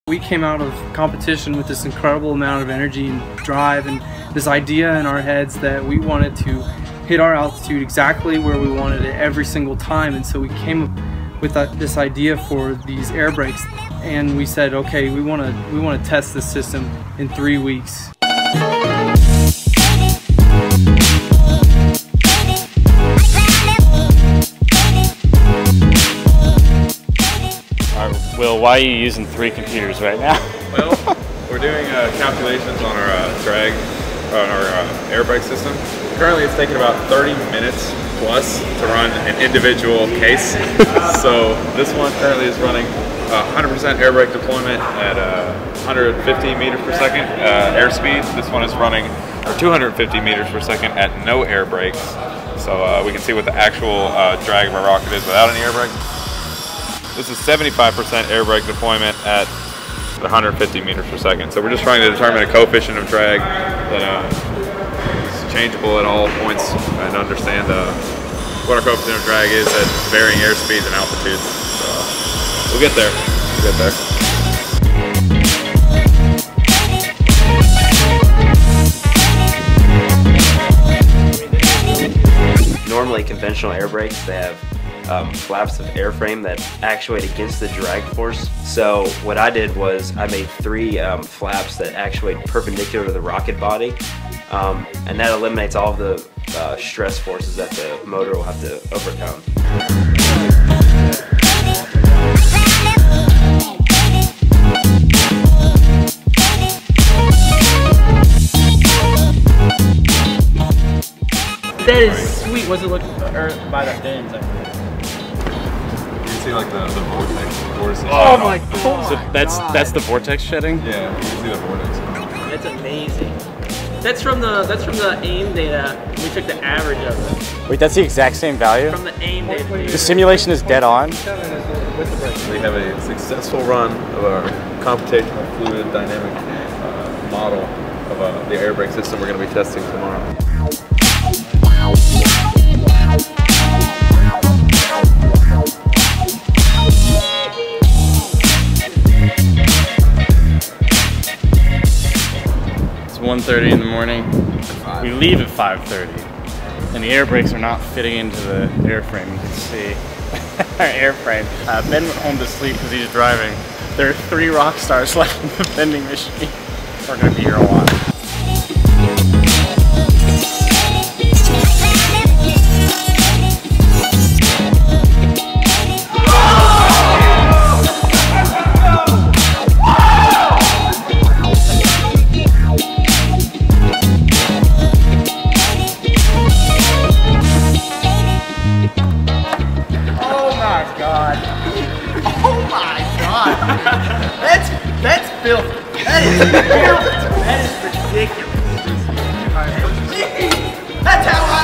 We came out of competition with this incredible amount of energy and drive and this idea in our heads that we wanted to hit our altitude exactly where we wanted it every single time, and so we came up with this idea for these air brakes, and we said, okay, we want to test this system in 3 weeks. Will, why are you using 3 computers right now? Well, we're doing calculations on our drag, on our air brake system. Currently it's taking about 30 minutes plus to run an individual case. So this one currently is running 100% air brake deployment at 150 meters per second airspeed. This one is running 250 meters per second at no air brakes. So we can see what the actual drag of our rocket is without any air brakes. This is 75% air brake deployment at 150 meters per second. So we're just trying to determine a coefficient of drag that is changeable at all points and understand what our coefficient of drag is at varying airspeeds and altitudes. So we'll get there. We'll get there. Normally conventional air brakes, they have flaps of airframe that actuate against the drag force. So what I did was I made 3 flaps that actuate perpendicular to the rocket body, and that eliminates all of the stress forces that the motor will have to overcome. That is sweet. What's it look by the fins? You can see like the vortex. Oh my god! So that's the vortex shedding? Yeah, you can see the vortex. That's amazing. That's from the AIM data. We took the average of it. Wait, that's the exact same value? From the AIM data. The simulation is dead on? We have a successful run of our computational fluid dynamic model of the air brake system we're going to be testing tomorrow. It's 1:30 in the morning. We leave at 5:30, and the air brakes are not fitting into the airframe. You can see our airframe. Ben went home to sleep because he's driving. There are 3 rock stars left in the vending machine. We're going to be here a while. That's filthy. That is filthy. That is ridiculous. That's how I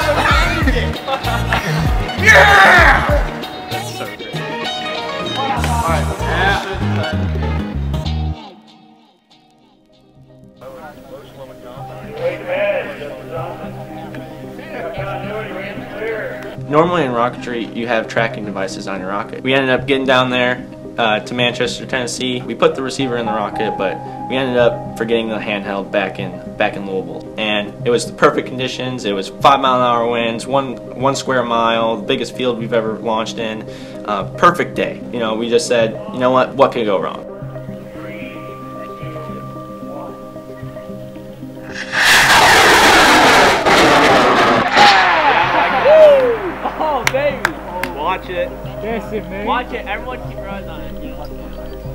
arranged it. Yeah! That's so great. Alright, Normally in Rocketry, you have tracking devices on your rocket. We ended up getting down there to Manchester, Tennessee. We put the receiver in the rocket, but we ended up forgetting the handheld back in Louisville. And it was the perfect conditions. It was 5-mile-an-hour winds, one square mile, the biggest field we've ever launched in. Perfect day. You know, we just said, you know what could go wrong? Oh, baby! Watch it. Watch it. Everyone keep your eyes on it.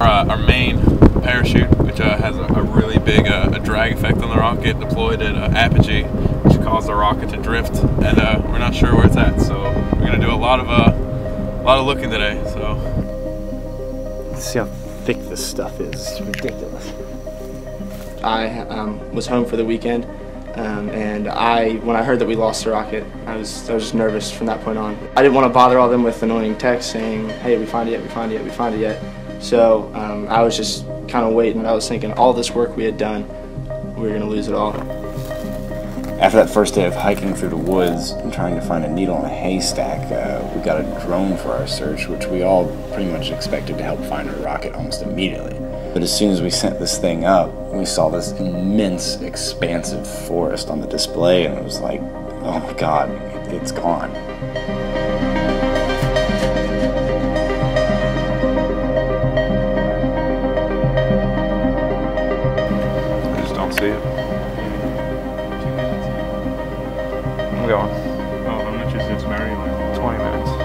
Our main parachute, which has a really big drag effect on the rocket, deployed at apogee, which caused the rocket to drift, and we're not sure where it's at. So we're gonna do a lot of looking today. So See how thick this stuff is. It's ridiculous. I was home for the weekend, and when I heard that we lost the rocket, I was just nervous from that point on. I didn't want to bother all them with annoying texts saying, hey, we find it yet, we find it yet, we find it yet. So I was just kind of waiting. I was thinking all this work we had done, we were going to lose it all. After that first day of hiking through the woods and trying to find a needle in a haystack, we got a drone for our search, which we all pretty much expected to help find a rocket almost immediately. But as soon as we sent this thing up, we saw this immense, expansive forest on the display, and it was like, oh my God, it's gone. I just don't see it. I'm going. Oh, how much is its battery life? 20 minutes. We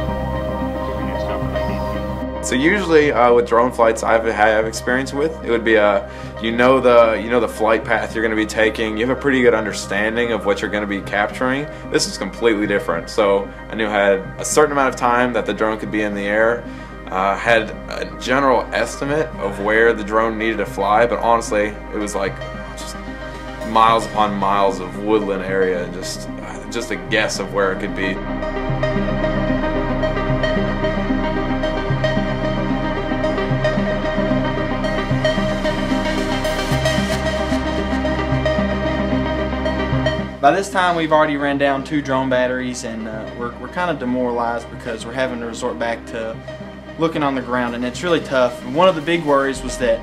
can stop at like 8 feet. So usually with drone flights I have experience with, it would be you know the flight path you're going to be taking. You have a pretty good understanding of what you're going to be capturing. This is completely different. So I knew I had a certain amount of time that the drone could be in the air. Had a general estimate of where the drone needed to fly, but honestly, it was like just miles upon miles of woodland area, just a guess of where it could be. By this time, we've already ran down 2 drone batteries, and we're kind of demoralized because we're having to resort back to looking on the ground, and it's really tough. And one of the big worries was that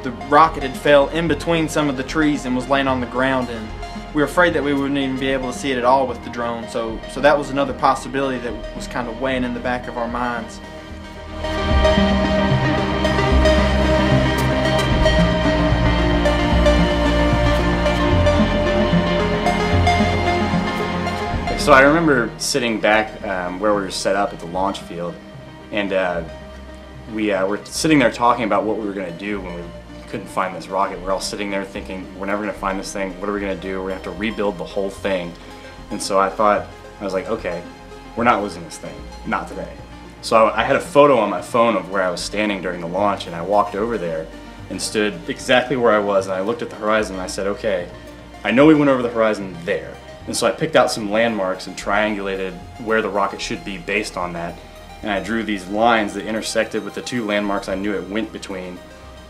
the rocket had fell in between some of the trees and was laying on the ground, and we were afraid that we wouldn't even be able to see it at all with the drone. So that was another possibility that was kind of weighing in the back of our minds. So I remember sitting back where we were set up at the launch field, and we were sitting there talking about what we were going to do when we couldn't find this rocket. We're all sitting there thinking, we're never going to find this thing. What are we going to do? We're going to have to rebuild the whole thing. And so I was like, okay, we're not losing this thing. Not today. So I had a photo on my phone of where I was standing during the launch, and I walked over there and stood exactly where I was, and I looked at the horizon and I said, okay, I know we went over the horizon there. And so I picked out some landmarks and triangulated where the rocket should be based on that. And I drew these lines that intersected with the 2 landmarks I knew it went between,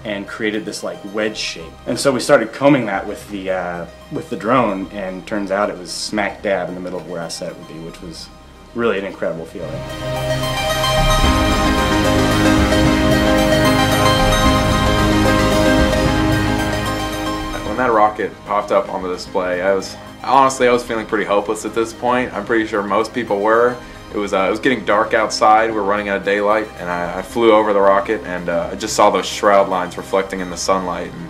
and created this like wedge shape. And so we started combing that with the drone, and turns out it was smack dab in the middle of where I said it would be, which was really an incredible feeling. When that rocket popped up on the display, I was feeling pretty hopeless at this point. I'm pretty sure most people were. It was getting dark outside. We were running out of daylight, and I flew over the rocket, and I just saw those shroud lines reflecting in the sunlight, and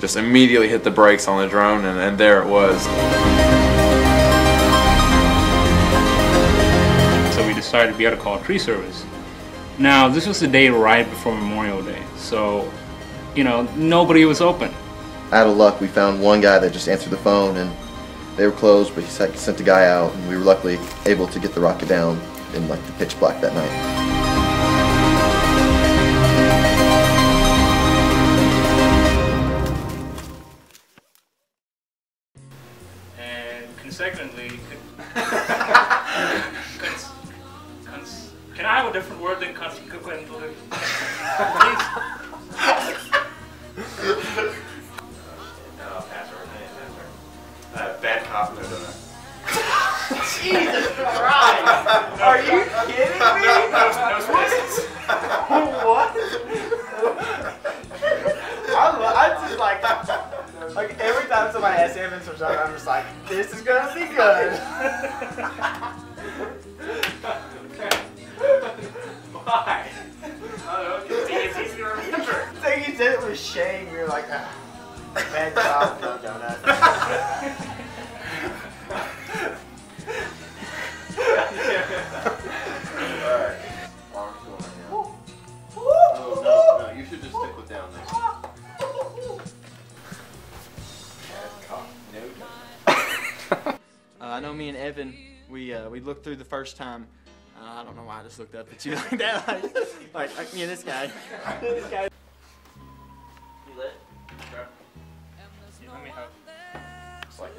just immediately hit the brakes on the drone, and there it was. So we decided we had to call tree service. Now, this was the day right before Memorial Day, so, you know, nobody was open. Out of luck, we found one guy that just answered the phone, and they were closed, but he sent a guy out, and we were luckily able to get the rocket down in like the pitch black that night. And consequently, can I have a different word than consequently? Please? Bad cop, no donut. Jesus Christ! Are you kidding me? No spaces. What? I just like every time somebody asks Evan for something, I'm just like, this is gonna be good. Why? I don't know, it's easy to remember. I think you said it with shame, you're like, bad job, no donut. Alright. Oh, no, you should just stick with down there. I know me and Evan, we looked through the first time. I don't know why I just looked up at you like that. like me and this guy. This guy. You lit? Sure. Let me help. Just like